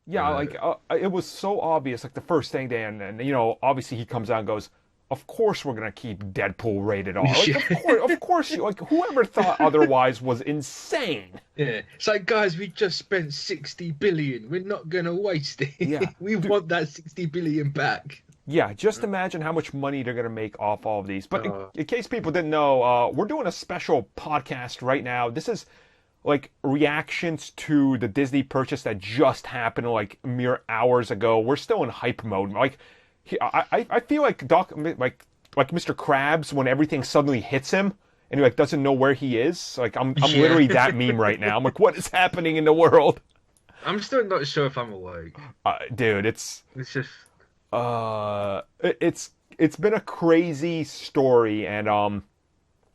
Yeah, like it was so obvious. Like the first thing, Dan, and you know, obviously he comes out and goes, "Of course we're gonna keep Deadpool rated R." Like, of course, you like whoever thought otherwise was insane. Yeah, it's like, guys, we just spent 60 billion. We're not gonna waste Yeah, it. We dude. want that 60 billion back. Yeah, just imagine how much money they're gonna make off all of these. But Uh, in case people didn't know, we're doing a special podcast right now. This is like reactions to the Disney purchase that just happened like mere hours ago. We're still in hype mode. Like, I feel like like Mr. Krabs when everything suddenly hits him and he like doesn't know where he is. Like I'm yeah, literally that meme right now. I'm like, what is happening in the world? I'm still not sure if I'm awake. Dude, It's just, it's been a crazy story, and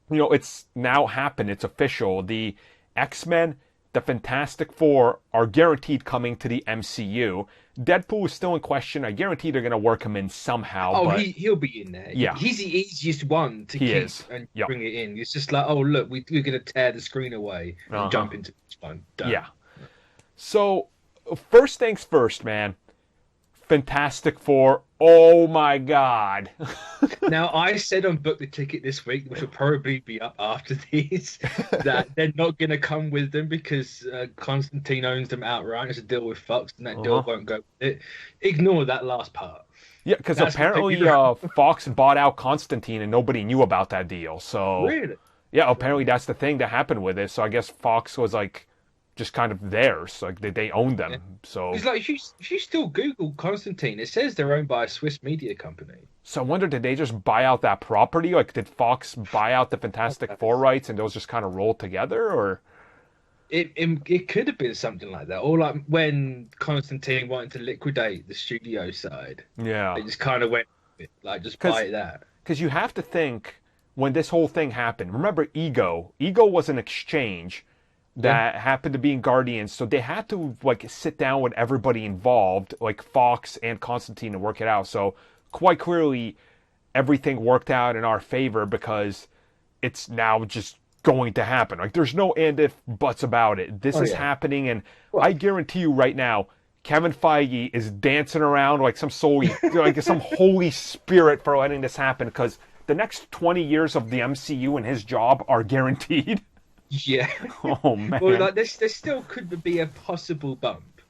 you know, it's now happened. It's official. The X-Men, the Fantastic Four are guaranteed coming to the MCU. Deadpool is still in question. I guarantee they're gonna work him in somehow, oh, but he'll be in there. yeah, He's the easiest one to he keep is. and Yep. bring it in. It's just like, oh, look, we're gonna tear the screen away and Uh-huh. jump into this one. Done. Yeah. So, first things first, man. Fantastic Four. Oh my God. Now, I said on Book the Ticket this week, which will probably be up after these, that they're not going to come with them because Constantine owns them outright. It's a deal with Fox, and that deal Uh-huh. won't go with it. Ignore that last part. Yeah, because That's completely apparently wrong. Fox bought out Constantine and nobody knew about that deal. So, Really? yeah, apparently that's the thing that happened with it. So I guess Fox was like just kind of theirs. Like they owned Yeah. them. So It's like if you still Google Constantine, it says they're owned by a Swiss media company. so I wonder, did they just buy out that property? Like, did Fox buy out the Fantastic Four rights and those just kind of rolled together? Or It could have been something like that, or like when Constantine wanted to liquidate the studio side, yeah, they just kind of went like just because buy that. you have to think when this whole thing happened. Remember, Ego was an exchange Yeah. that happened to be in Guardians, so they had to like sit down with everybody involved, like Fox and Constantine, to work it out. So quite clearly, everything worked out in our favor because it's now just going to happen. Like there's no and if buts about it. This Oh is yeah. happening, and I Well, guarantee you right now, Kevin Feige is dancing around like some holy spirit for letting this happen because the next 20 years of the MCU and his job are guaranteed. yeah. Oh Well, man. like there still could be a possible bump.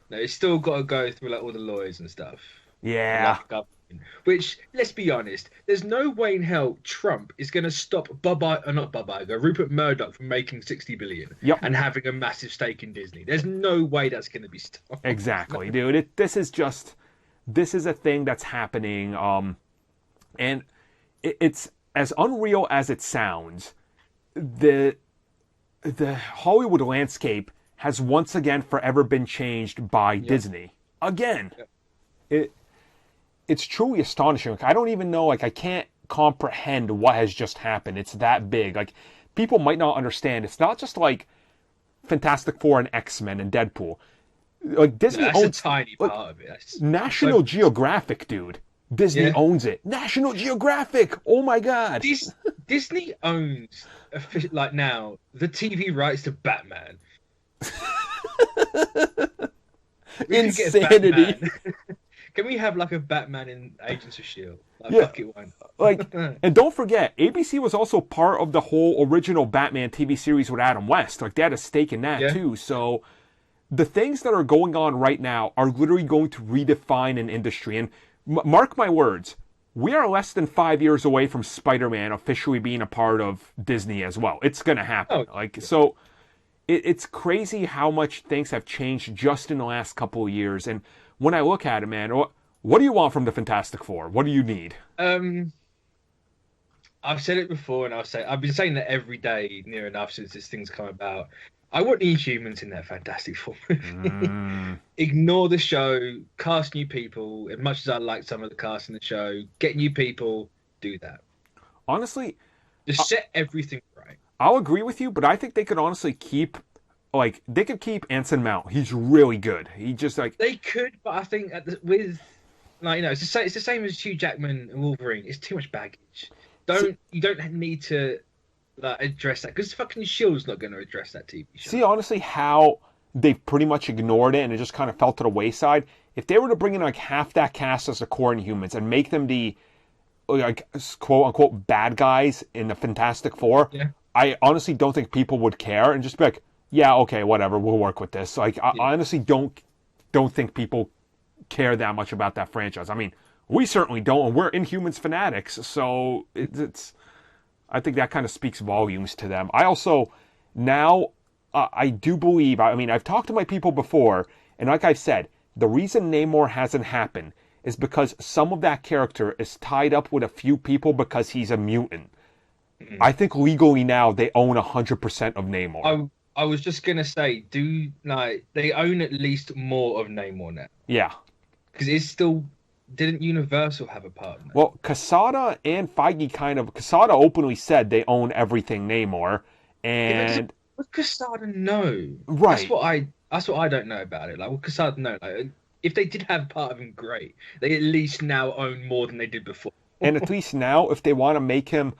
No, it's still got to go through like all the lawyers and stuff, and Yeah. like government. Which, let's be honest, there's no way in hell Trump is going to stop not Bob Iger, Rupert Murdoch from making 60 billion Yep. and having a massive stake in Disney. There's no way that's going to be stopped. Exactly, dude. This is a thing that's happening. And it's as unreal as it sounds. The Hollywood landscape has once again forever been changed by Yep. Disney. Again, Yep. it it's truly astonishing. Like, I don't even know. Like I can't comprehend what has just happened. It's that big. Like people might not understand. It's not just like Fantastic Four and X-Men and Deadpool. Like No, Disney that's a owns tiny like part of it. That's National so Geographic, dude. Disney yeah. owns it. National Geographic. Oh my god. Disney owns like now the TV rights to Batman. We could get Insanity. Batman. Can we have like a Batman in Agents of Shield? Like Yeah. fuck it, why Like, not? and don't forget, ABC was also part of the whole original Batman TV series with Adam West. Like, they had a stake in that Yeah. too. So, the things that are going on right now are literally going to redefine an industry. And mark my words, we are less than 5 years away from Spider-Man officially being a part of Disney as well. It's gonna happen. Oh, Like, so it's crazy how much things have changed just in the last couple of years. And when I look at it, man, what do you want from the Fantastic Four? What do you need? um, I've said it before, and I've been saying that every day near enough since this thing's come about. I want Inhumans in that Fantastic Four movie. Mm, Ignore the show, cast new people. As much as I like some of the cast in the show, get new people, do that. honestly, Just set everything right. I'll agree with you, but I think they could honestly keep, like, they could keep Anson Mount. He's really good. He just, like, They could, but I think with like it's the same as Hugh Jackman and Wolverine. It's too much baggage. see, You don't need to like address that because fucking Shield's not going to address that TV show. see honestly how they've pretty much ignored it and it just kind of fell to the wayside. If they were to bring in like half that cast as the core Inhumans and make them the like quote unquote bad guys in the Fantastic Four, Yeah. I honestly don't think people would care and just be like, yeah, okay, whatever, we'll work with this. Like, I honestly don't think people care that much about that franchise. I mean, we certainly don't, and we're Inhumans fanatics, so it's I think that kind of speaks volumes to them. I also now I do believe. I mean, I've talked to my people before, and like I've said, the reason Namor hasn't happened is because some of that character is tied up with a few people because he's a mutant. I think legally now they own 100% of Namor. I was just gonna say, do like they own at least more of Namor now? Yeah. Because it's still didn't Universal have a part in that? Well, Quesada and Feige Quesada openly said they own everything Namor, and What Quesada know? right. That's what I don't know about it. Like, what Quesada know? Like, if they did have part of him, great. They at least now own more than they did before. And at least now, if they want to make him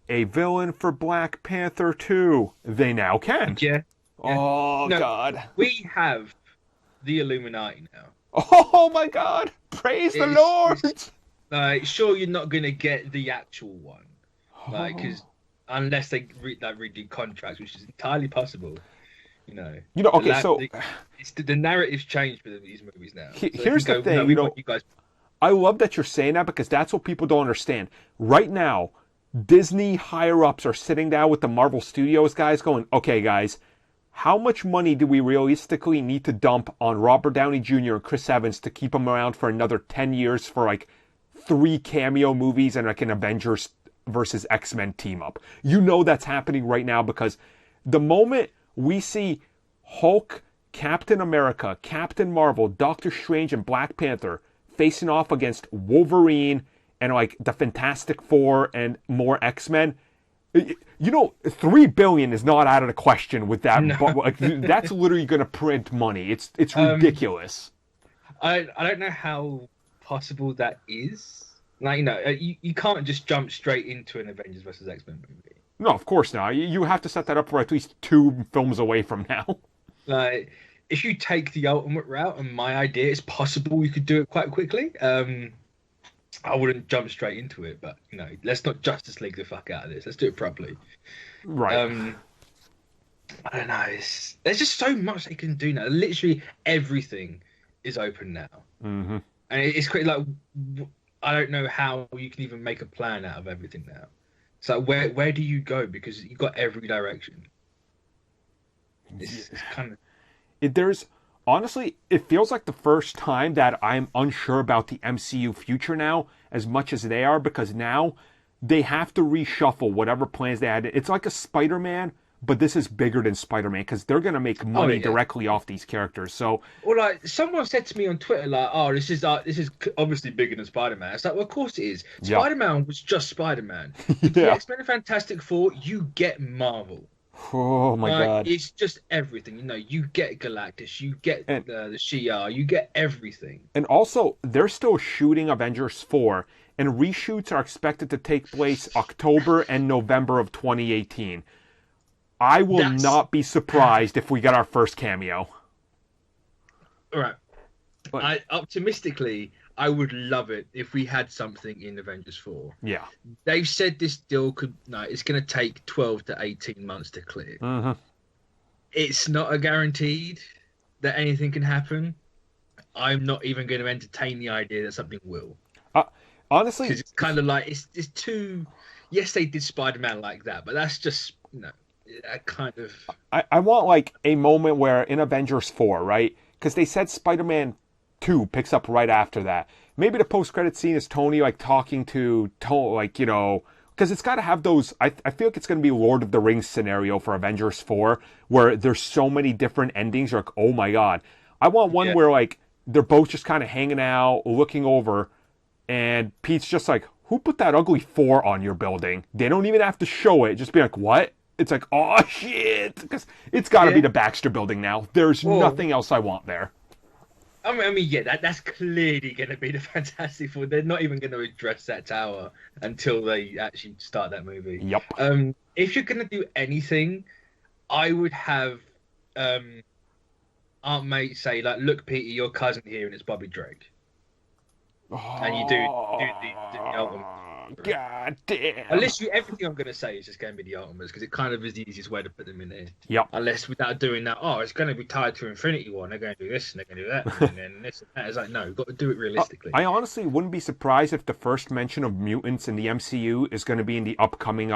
a villain for Black Panther 2, they now can. Yeah. Oh, No, God. we have the Illuminati now. Oh, my God. Praise the Lord. Like, sure, you're not going to get the actual one. Like, because unless they redo contracts, which is entirely possible. Okay, so the narrative's changed with these movies now. Here's the thing, you guys. I love that you're saying that because that's what people don't understand. Right now, Disney higher-ups are sitting down with the Marvel Studios guys going, okay, guys, how much money do we realistically need to dump on Robert Downey Jr. and Chris Evans to keep them around for another 10 years for, like, 3 cameo movies and, like, an Avengers versus X-Men team-up? You know that's happening right now because the moment we see Hulk, Captain America, Captain Marvel, Doctor Strange, and Black Panther facing off against Wolverine and like the Fantastic Four and more X-Men, 3 billion is not out of the question with that. No. But like, that's literally going to print money. It's ridiculous. I don't know how possible that is. Like, you can't just jump straight into an Avengers versus X-Men movie. No, of course not. You have to set that up for at least 2 films away from now. Like, if you take the ultimate route, and my idea is possible, you could do it quite quickly. I wouldn't jump straight into it, but let's not Justice League the fuck out of this. Let's do it properly. Right. I don't know. There's just so much they can do now. Literally everything is open now, Mm-hmm. and it's crazy. Like, I don't know how you can even make a plan out of everything now. So where do you go? Because you've got every direction. It's kind of... Honestly, it feels like the first time that I'm unsure about the MCU future now as much as they are, because now they have to reshuffle whatever plans they had. It's like a Spider-Man, but this is bigger than Spider-Man because they're going to make money directly off these characters. So, well, like someone said to me on Twitter, like, "Oh, this is obviously bigger than Spider-Man." It's like, well, of course it is. Yeah. Spider-Man was just Spider-Man. The X-Men and Fantastic Four, you get Marvel. Oh my God! It's just everything. You get Galactus, you get the Shi'ar, you get everything. And also, they're still shooting Avengers 4, and reshoots are expected to take place October and November of 2018. I will not be surprised if we get our first cameo. All right. Optimistically, I would love it if we had something in Avengers 4. Yeah. They've said this deal it's going to take 12 to 18 months to clear. Mm-hmm. It's not a guaranteed that anything can happen. I'm not even going to entertain the idea that something will. Honestly, because it's kind of like it's too. Yes, they did Spider-Man like that, but that's just that kind of. I want like a moment where in Avengers 4, right? Because they said Spider-Man 2 picks up right after that. Maybe the post-credit scene is Tony like talking to because it's got to have those. I feel like it's going to be Lord of the Rings scenario for Avengers 4, where there's so many different endings. You're like, oh my God, I want one where like they're both just kind of hanging out, looking over, and Pete's just like, who put that ugly 4 on your building? They don't even have to show it. Just be like, what? It's like, oh shit, because it's got to be the Baxter Building now. There's nothing else I want there. I mean, that's clearly going to be the Fantastic Four. They're not even going to address that tower until they actually start that movie. Yep. If you're going to do anything, I would have Aunt May say like, "Look, Peter, your cousin here, and it's Bobby Drake," and you do the ultimate. Oh, God damn. Unless you, everything I'm going to say is just going to be the Ultimates because it kind of is the easiest way to put them in there. Yep. Unless without doing that, oh, it's going to be tied to Infinity War, and they're going to do this and they're going to do that, and then this and that. It's like, no, you've got to do it realistically. I honestly wouldn't be surprised if the first mention of mutants in the MCU is going to be in the upcoming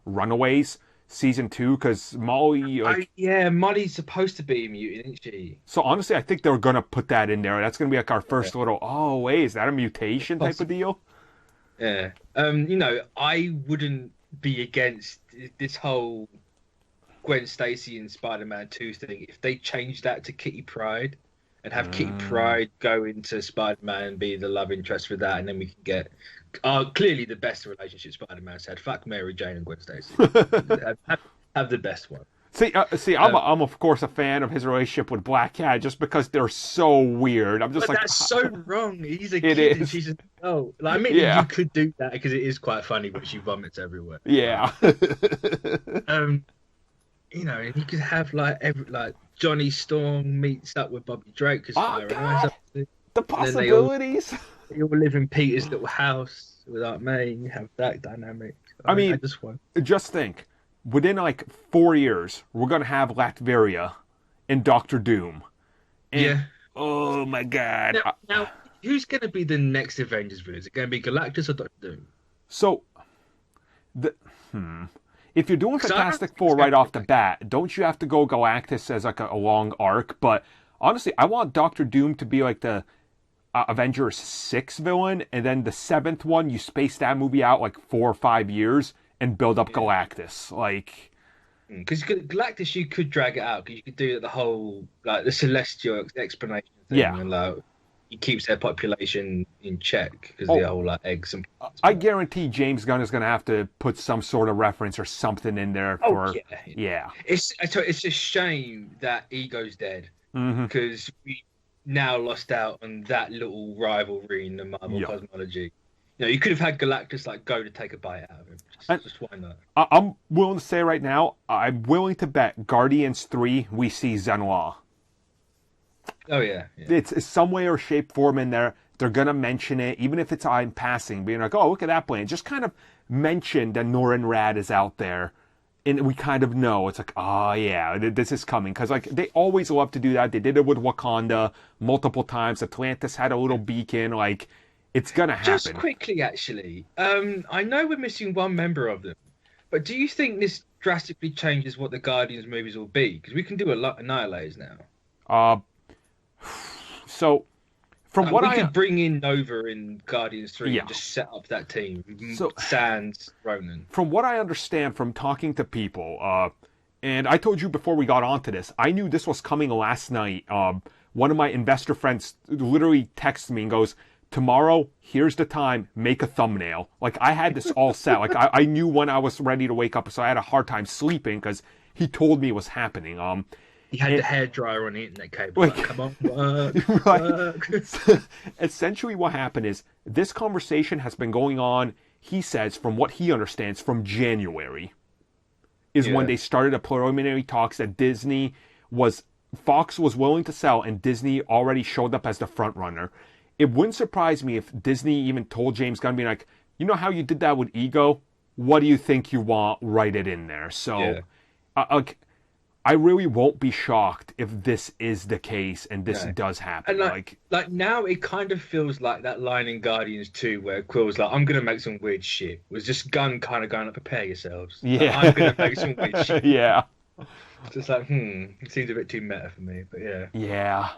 Runaways season 2, because Molly. Yeah, Molly's supposed to be a mutant, isn't she? So honestly, I think they're going to put that in there. That's going to be like our first little, oh, wait, is that a mutation type of deal? Yeah. I wouldn't be against this whole Gwen Stacy and Spider-Man 2 thing if they change that to Kitty Pryde and have Kitty Pryde go into Spider-Man and be the love interest for that, and then we can get clearly the best relationship Spider-Man's had. Fuck Mary Jane and Gwen Stacy. have the best one. I'm of course a fan of his relationship with Black Cat just because they're so weird. I'm just but like, that's so wrong. He's a kid and she's you could do that because it is quite funny when she vomits everywhere. Yeah. And he could have like Johnny Storm meets up with Bobby Drake because the possibilities. They all live in Peter's little house with Aunt May. And you have that dynamic. I mean, just think. Within like 4 years, we're going to have Latveria and Doctor Doom. And, oh my God. Now, who's going to be the next Avengers villain? Is it going to be Galactus or Doctor Doom? So, if you're doing Fantastic Four right off the bat, don't you have to go Galactus as like a long arc? But honestly, I want Doctor Doom to be like the Avengers 6 villain, and then the 7th one, you space that movie out like 4 or 5 years. And build up Galactus, because Galactus you could drag it out because you could do the whole the celestial explanation thing, and he keeps their population in check because the whole eggs and. I guarantee James Gunn is going to have to put some sort of reference or something in there for. Yeah. It's a shame that Ego's dead because we now lost out on that little rivalry in the Marvel cosmology. You could have had Galactus go to take a bite out of him. Just why not? I'm willing to say right now, I'm willing to bet Guardians 3 we see Zenwa. Oh yeah. It's some way or shape form in there. They're gonna mention it, even if it's in passing, being like, "Oh, look at that plane." Just kind of mention that Norrin Rad is out there, and we kind of know it's like, "Oh yeah, this is coming." Because they always love to do that. They did it with Wakanda multiple times. Atlantis had a little beacon. It's gonna happen. Just quickly, actually, I know we're missing one member of them, but do you think this drastically changes what the Guardians movies will be? Because we can do a lot of Annihilators now. So, from what we could bring in Nova in Guardians 3 and just set up that team. Sans Ronan. From what I understand from talking to people, and I told you before we got onto this, I knew this was coming last night. One of my investor friends literally texted me and goes, "Tomorrow, here's the time, make a thumbnail." I had this all set. I knew when I was ready to wake up, so I had a hard time sleeping because he told me it was happening. He had the hairdryer on the internet cable. Come on, work, work. Essentially what happened is, this conversation has been going on, he says, from what he understands, from January, is when they started a preliminary talks that Fox was willing to sell, and Disney already showed up as the front runner. It wouldn't surprise me if Disney even told James Gunn, being like, "You know how you did that with Ego? What do you think you want? Write it in there." So, I really won't be shocked if this is the case and this does happen. And now it kind of feels like that line in Guardians 2 where Quill's like, "I'm going to make some weird shit." Was just Gunn kind of going, "Prepare yourselves. Yeah. I'm going to make some weird shit." Yeah. Just it seems a bit too meta for me, but yeah. Yeah.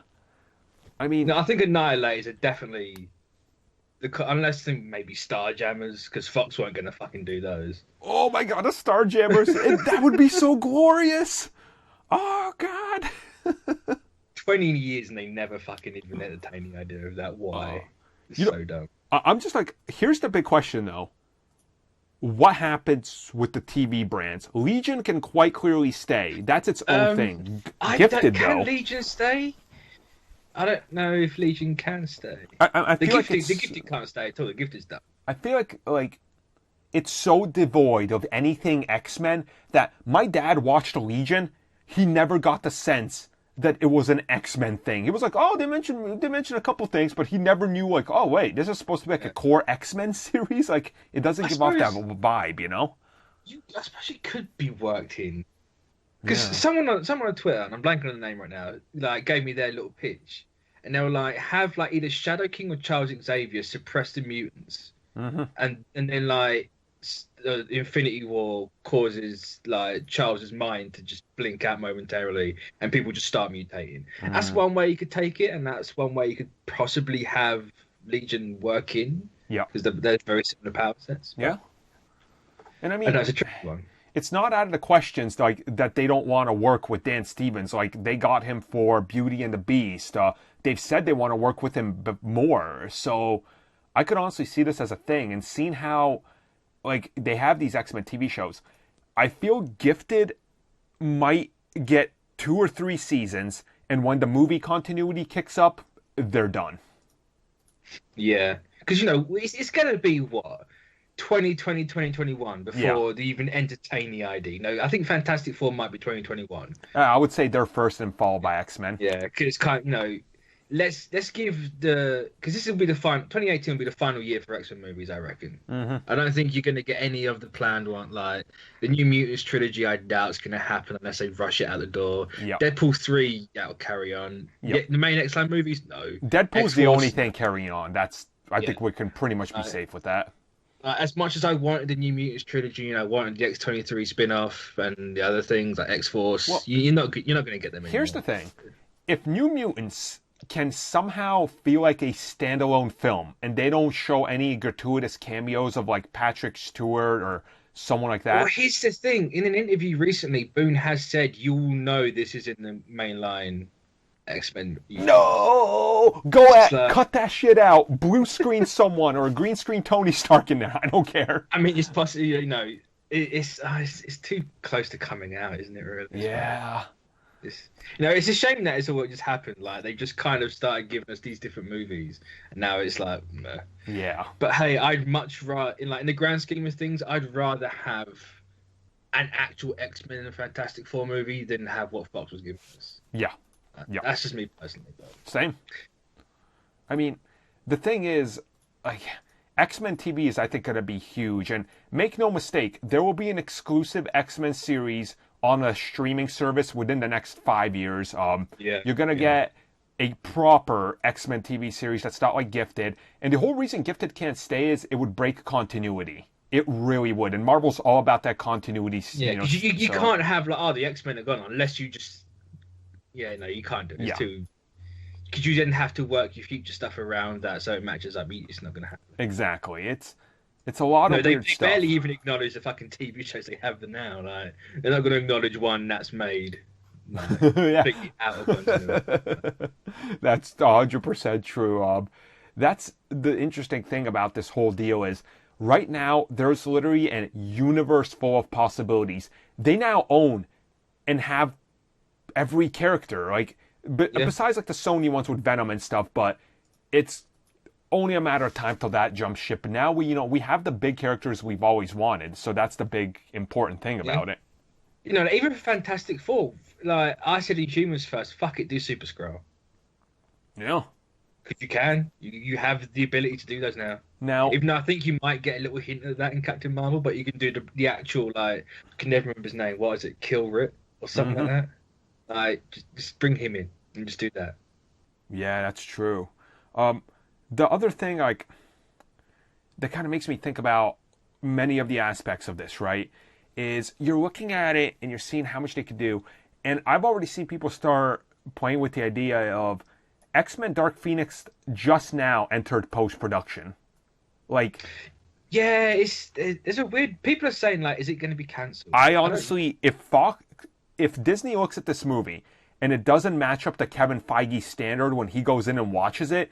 I mean, no, I think Annihilators are definitely unless maybe Starjammers, because Fox weren't going to fucking do those. Oh my God, the Starjammers! That would be so glorious. Oh God. 20 years and they never fucking even entertained the idea of that. Why? It's so dumb. I'm just here's the big question though. What happens with the TV brands? Legion can quite clearly stay. That's its own thing. Can Legion stay? I don't know if Legion can stay. I feel the Gifted can't stay at all. The Gifted's done. I feel like it's so devoid of anything X-Men that my dad watched Legion. He never got the sense that it was an X-Men thing. He was like, oh, they mentioned a couple things, but he never knew, like, oh, wait, this is supposed to be like a core X-Men series? Like, it doesn't give off that vibe, you know? I suppose it could be worked in. Because Yeah. someone on Twitter, and I'm blanking on the name right now, like gave me their little pitch, and they were like, have like either Shadow King or Charles Xavier suppress the mutants, Mm-hmm. and then like Infinity War causes like Charles's mind to just blink out momentarily, and people just start mutating. That's one way you could take it, and that's one way you could possibly have Legion work in. Yeah. Because they're very similar power sets. Yeah. And I I mean, know it's a tricky one. it's not out of the questions like that they don't want to work with Dan Stevens. Like they got him for Beauty and the Beast. They've said they want to work with him more. So I could honestly see this as a thing. And seeing how like they have these X-Men TV shows, I feel Gifted might get 2 or 3 seasons, and when the movie continuity kicks up, they're done. Yeah, because it's going to be what 2020, 2021 before they even entertain the idea. No, I think Fantastic Four might be 2021. I would say they're first and followed by X-Men. Yeah, because it's kind of, let's give because this will be the final 2018 will be the final year for X-Men movies, I reckon. Mm-hmm. I don't think you're going to get any of the planned one, like the New Mutants trilogy. I doubt it's going to happen unless they rush it out the door. Yep. Deadpool 3, that'll carry on. Yep. The main X-Men movies, no. Deadpool's the X-Force, only thing carrying on. I think we can pretty much be safe with that. As much as I wanted the New Mutants trilogy, and I wanted the X-23 spin-off and the other things like X-Force, Well, you're not going to get them anymore. Here's the thing. If New Mutants can somehow feel like a standalone film and they don't show any gratuitous cameos of like Patrick Stewart or someone like that. Well, here's the thing. In an interview recently, Boone has said you'll know this is in the mainline X-Men. No! Cut that shit out. Blue screen someone or a green screen Tony Stark in there. I don't care. I mean, it's possibly, it's too close to coming out, isn't it, really? Yeah. It's a shame that it's all just happened. Like, they just kind of started giving us these different movies, and now it's like, meh. Yeah. But hey, I'd much rather, in the grand scheme of things, I'd rather have an actual X-Men and Fantastic Four movie than have what Fox was giving us. Yeah. Yeah. That's just me personally. But... Same. I mean, the thing is, like, X-Men TV is, I think, going to be huge. And make no mistake, there will be an exclusive X-Men series on a streaming service within the next 5 years. You're going to get a proper X-Men TV series that's not like Gifted. And the whole reason Gifted can't stay is it would break continuity. It really would. And Marvel's all about that continuity. Yeah, because you can't have, like, the X-Men are gone unless you just... Yeah, no, you can't do it. It's too... Because you then have to work your future stuff around that so it matches up. It's not going to happen. Exactly. It's a lot of weird stuff. They barely even acknowledge the fucking TV shows they have now. Like, they're not going to acknowledge one that's made. Completely out of continuity. That's 100% true. That's the interesting thing about this whole deal is right now there's literally a universe full of possibilities. They now own and have every character, like besides like the Sony ones with Venom and stuff, but it's only a matter of time till that jumps ship. Now we have the big characters we've always wanted, so that's the big important thing about it. Even for Fantastic Four, like I said, Inhumans first. Fuck it, do Super Skrull. Yeah, because you can. You have the ability to do those now. Even though I think you might get a little hint of that in Captain Marvel, but you can do the actual I can never remember his name. What is it, Kilrit or something like that? Like just bring him in and just do that. Yeah, that's true. The other thing, like, that kind of makes me think about many of the aspects of this, right, is you're looking at it and you're seeing how much they could do. And I've already seen people start playing with the idea of X-Men Dark Phoenix just now entered post-production. Like... Yeah, it's a weird... People are saying, like, is it going to be cancelled? I honestly, if Disney looks at this movie and it doesn't match up to Kevin Feige's standard when he goes in and watches it,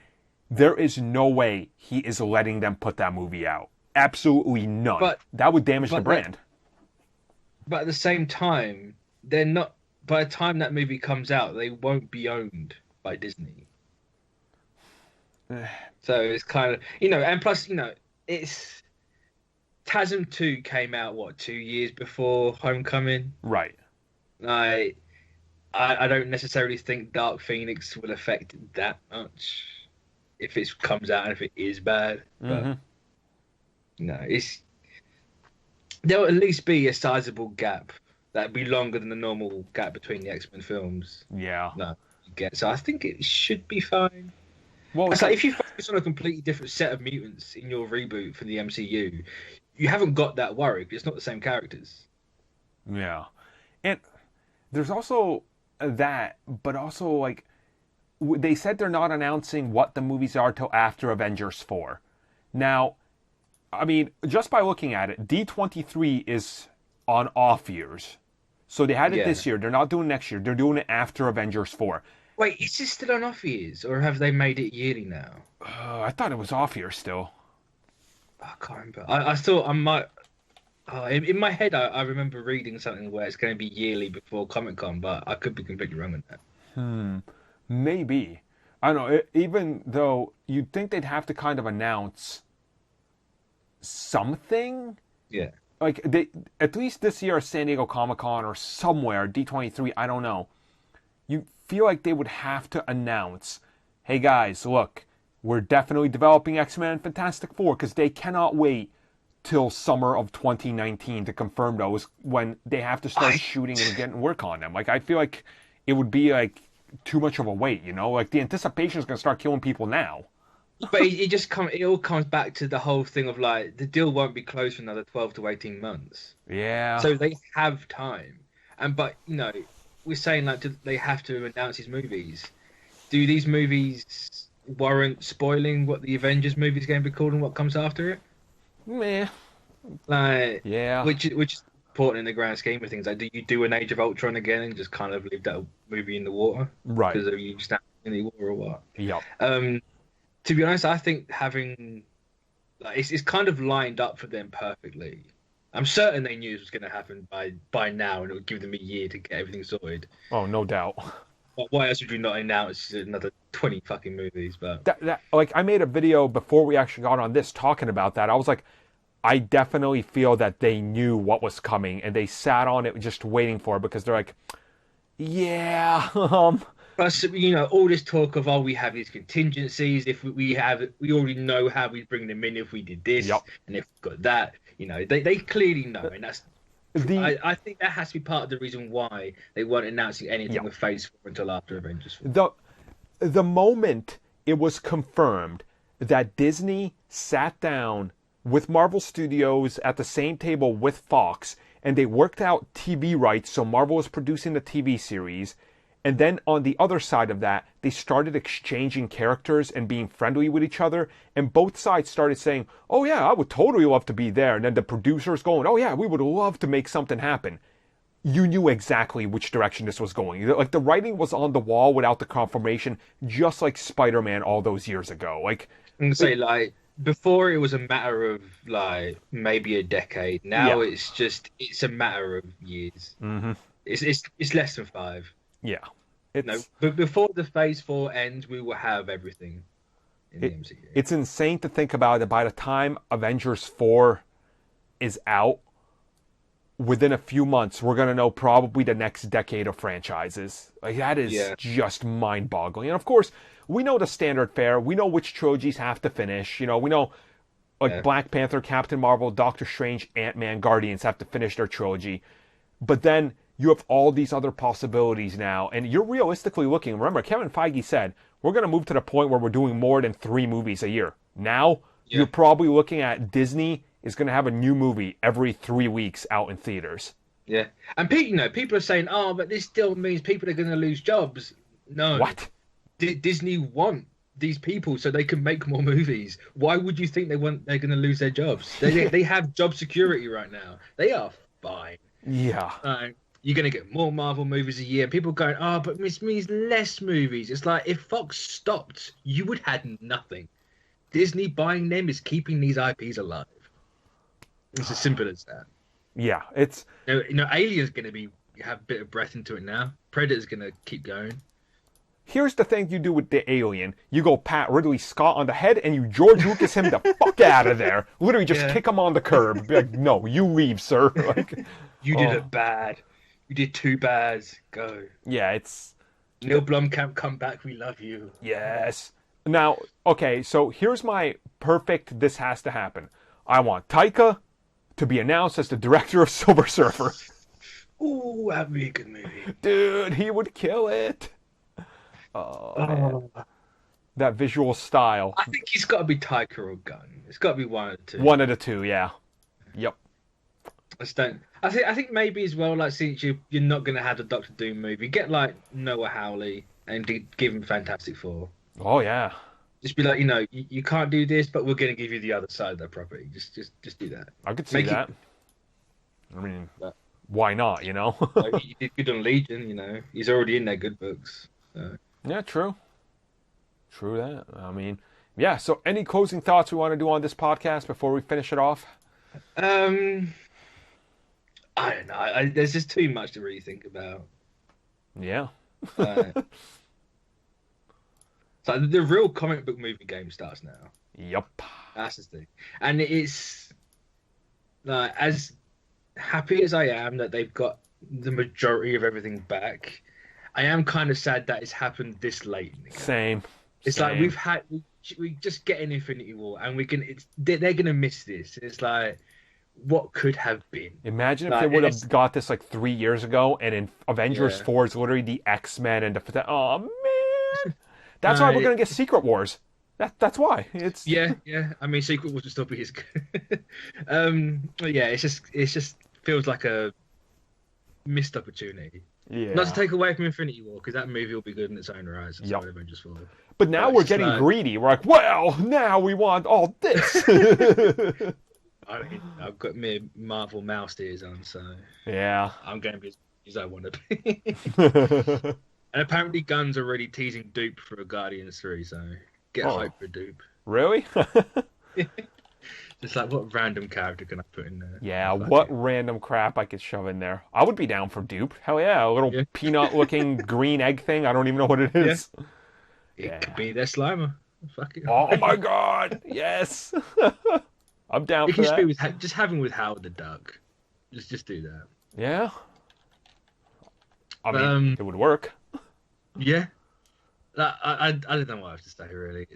there is no way he is letting them put that movie out. Absolutely none. That would damage the brand. But at the same time, they're not. By the time that movie comes out, they won't be owned by Disney. So it's kind of and plus it's TASM 2 came out 2 years before Homecoming, right? Like I don't necessarily think Dark Phoenix will affect it that much if it comes out and if it is bad. But Mm-hmm. no, there'll at least be a sizable gap that'd be longer than the normal gap between the X-Men films. Yeah. No, you get so I think it should be fine. Well, It's like if you focus on a completely different set of mutants in your reboot for the MCU, you haven't got that worry because it's not the same characters. yeah, and there's also that, but also like they said they're not announcing what the movies are till after Avengers 4. Now, I mean, just by looking at it, D23 is on off years. So they had it Yeah. this year. They're not doing next year. They're doing it after Avengers 4. Wait, is this still on off years, or have they made it yearly now? I thought it was off year still. I can't remember. I thought I might. In my head, I remember reading something where it's going to be yearly before Comic Con, but I could be completely wrong with that. Maybe. I don't know. Even though you'd think they'd have to kind of announce something. Yeah. Like, they, at least this year at San Diego Comic Con or somewhere, D23, I don't know. You feel like they would have to announce, hey guys, look, we're definitely developing X-Men and Fantastic Four, because they cannot wait till summer of 2019 to confirm those when they have to start shooting and getting work on them. Like, I feel like it would be like too much of a wait, you know? Like, the anticipation is going to start killing people now. But it all comes back to the whole thing of like the deal won't be closed for another 12 to 18 months. Yeah. So they have time. But we're saying like they have to announce these movies. Do these movies warrant spoiling what the Avengers movie is going to be called and what comes after it? Meh. Like, Yeah. which is important in the grand scheme of things. Like, do you do an Age of Ultron again and just kind of leave that movie in the water Right. because you just in the water or what? Yep. To be honest, I think having like it's kind of lined up for them perfectly. I'm certain they knew this was going to happen by now, and it would give them a year to get everything sorted. Oh, no doubt. Why else would you not announce another 20 fucking movies? But That like, I made a video before we actually got on this talking about that. I was like, I definitely feel that they knew what was coming and they sat on it just waiting for it because they're like, yeah, plus, all this talk of we have these contingencies. If we already know how we bring them in if we did this, Yep. and if we got that. They clearly know, and that's. I think that has to be part of the reason why they weren't announcing anything Yep. with Phase 4 until after Avengers 4. the moment it was confirmed that Disney sat down with Marvel Studios at the same table with Fox and they worked out TV rights, so Marvel was producing the TV series, and then on the other side of that, they started exchanging characters and being friendly with each other, and both sides started saying, oh yeah, I would totally love to be there, and then the producers going, oh yeah, we would love to make something happen. You knew exactly which direction this was going. Like, the writing was on the wall without the confirmation, just like Spider-Man all those years ago. Like, And say like before it was a matter of like maybe a decade. Now Yeah. it's a matter of years. mhm, It's less than 5. yeah, No, it's but before the Phase 4 ends, we will have everything in the MCU. it's insane to think about that by the time Avengers 4 is out, within a few months, we're going to know probably the next decade of franchises. Like, that is Yeah. just mind-boggling. And of course, we know the standard fare. We know which trilogies have to finish. We know, like, Yeah. Black Panther, Captain Marvel, Doctor Strange, Ant-Man, Guardians have to finish their trilogy. But then you have all these other possibilities now, and you're realistically looking. Remember, Kevin Feige said, we're going to move to the point where we're doing more than 3 movies a year. Now, Yeah. you're probably looking at Disney is going to have a new movie every 3 weeks out in theaters. Yeah, and people are saying, "Oh, but this still means people are going to lose jobs." No, What? Disney want these people so they can make more movies. Why would you think they're going to lose their jobs? They have job security right now. They are fine. Yeah. You're going to get more Marvel movies a year. And people going, "Oh, but this means less movies." It's like if Fox stopped, you would have nothing. Disney buying them is keeping these IPs alive. It's as simple as that. Yeah, it's Alien's going to have a bit of breath into it now. Predator's going to keep going. here's the thing you do with the Alien. You go pat Ridley Scott on the head and you George Lucas him the fuck out of there. Literally just Yeah. kick him on the curb. Be like, no, you leave, sir. Like, You did it bad. You did too bad. Go. Yeah, it's Neil Blomkamp, come back. We love you. yes. Now, okay, so here's my perfect this has to happen. I want Taika to be announced as the director of Silver Surfer. Ooh, that'd be a good movie. Dude, he would kill it. Oh, man. Oh, That visual style. I think he's got to be Taika or Gunn. It's got to be one of the two. One of the two, yeah. Yep. I just don't. I think maybe as well. Like, since you're not gonna have the Doctor Doom movie, get like Noah Hawley and give him Fantastic Four. Oh, yeah. Just be like, you can't do this, but we're gonna give you the other side of that property. Just do that. I could see Make that. I mean, why not, He did good on Legion. He's already in their good books. So. Yeah, true. True that. I mean, yeah, so any closing thoughts we want to do on this podcast before we finish it off? I don't know. There's just too much to really think about. Yeah. So the real comic book movie game starts now. Yep. That's the thing. And it's as happy as I am that they've got the majority of everything back, I am kind of sad that it's happened this late in the game. Same. It's like we just get an Infinity War and they're gonna miss this. It's like, what could have been? Imagine if they would have got this like 3 years ago, and in Avengers 4 is literally the X-Men and the... Oh, man! That's why we're going to get Secret Wars. That's why. It's Yeah. I mean, Secret Wars would still be as good. But yeah, it just feels like a missed opportunity. Yeah. Not to take away from Infinity War, because that movie will be good in its own right. So Avengers 4. But now we're getting greedy. We're like, well, now we want all this. I mean, I've got my Marvel mouse ears on, so yeah, I'm going to be as I want to be. And apparently, Gunn's already teasing Dupe for a Guardians 3, so get hype for Dupe. Really? Just like, what random character can I put in there? Yeah, what random crap I could shove in there? I would be down for Dupe. Hell yeah, a little peanut-looking green egg thing. I don't even know what it is. It could be their Slimer. Fuck it. Oh my god, yes. I'm down for that. Just having with Howard the Duck. Just do that. Yeah. I mean, it would work. Yeah. I don't know what I have to say, really.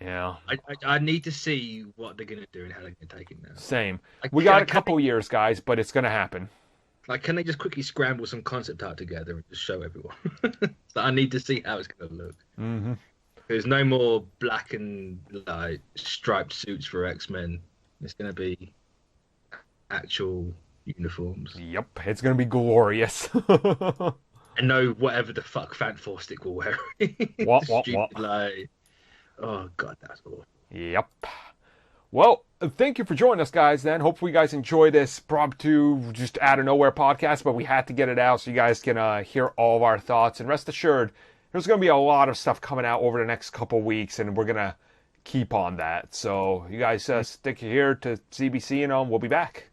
Yeah. I need to see what they're going to do and how they're going to take it now. Same. We got a couple years, guys, but it's going to happen. Like, can they just quickly scramble some concept art together and just show everyone? So I need to see how it's going to look. Mm-hmm. There's no more black and striped suits for X-Men. It's going to be actual uniforms. Yep, it's going to be glorious. And no whatever the fuck Fantastic will wear. What? Oh god, that's awful. Yep. Well, thank you for joining us, guys, then. Hopefully you guys enjoy this impromptu, just out of nowhere podcast, but we had to get it out so you guys can hear all of our thoughts. And rest assured, there's going to be a lot of stuff coming out over the next couple weeks, and we're going to keep on that. So you guys stick here to CBC, and we'll be back.